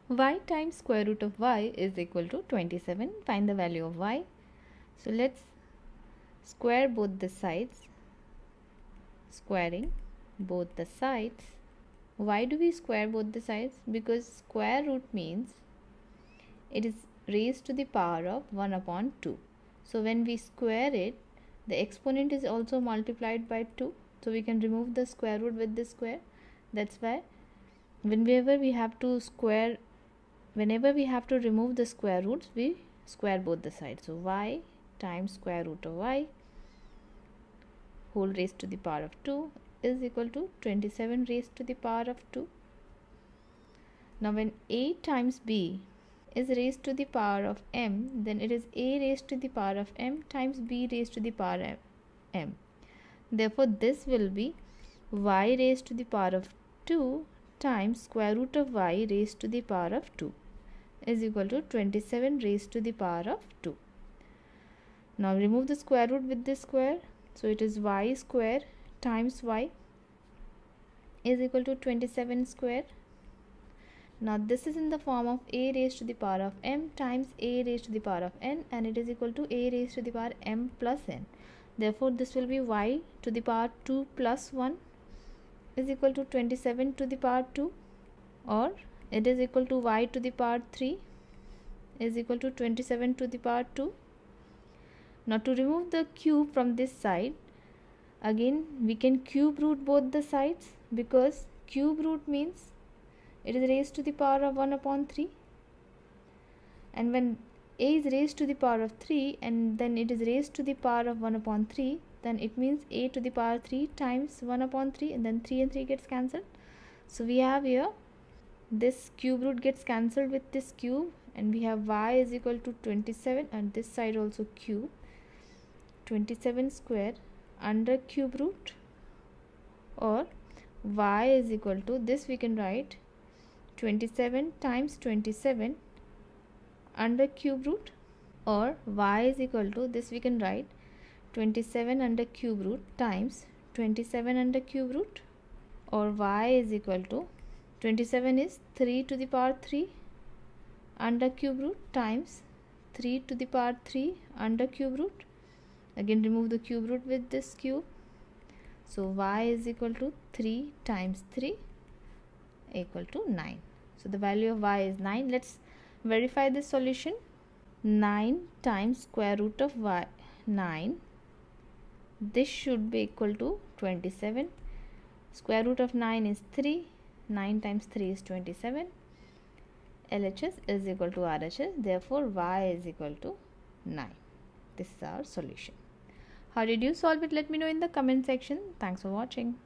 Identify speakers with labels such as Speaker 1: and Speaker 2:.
Speaker 1: y times square root of y is equal to 27. Find the value of y. So let's square both the sides. Squaring both the sides. Why do we square both the sides? Because square root means it is raised to the power of 1 upon 2. So when we square it, the exponent is also multiplied by 2. So we can remove the square root with this square. That's why whenever we have to remove the square roots, we square both the sides. So y times square root of y whole raised to the power of 2 is equal to 27 raised to the power of 2. Now when a times b is raised to the power of m, then it is a raised to the power of m times b raised to the power of m. Therefore this will be y raised to the power of 2 times square root of y raised to the power of 2 is equal to 27 raised to the power of 2. Now remove the square root with this square. So it is y square times y is equal to 27 square. Now this is in the form of a raised to the power of m times a raised to the power of n, and it is equal to a raised to the power m plus n. Therefore this will be y to the power 2 plus 1 is equal to 27 to the power 2, or it is equal to y to the power 3 is equal to 27 to the power 2. Now to remove the cube from this side, again we can cube root both the sides, because cube root means it is raised to the power of 1 upon 3, and when a is raised to the power of 3 and then it is raised to the power of 1 upon 3, then it means a to the power 3 times 1 upon 3, and then 3 and 3 gets cancelled. So we have here this cube root gets cancelled with this cube, and we have y is equal to 27, and this side also cube 27 square under cube root, or y is equal to this, we can write 27 times 27 under cube root, or y is equal to this, we can write 27 under cube root times 27 under cube root, or y is equal to 27 is 3 to the power 3 under cube root times 3 to the power 3 under cube root. Again remove the cube root with this cube. So y is equal to 3 times 3 equal to 9. So the value of y is 9. Let's verify this solution. 9 times square root of y, 9. This should be equal to 27. Square root of 9 is 3. 9 times 3 is 27. LHS is equal to RHS. Therefore y is equal to 9. This is our solution. How did you solve it? Let me know in the comment section. Thanks for watching.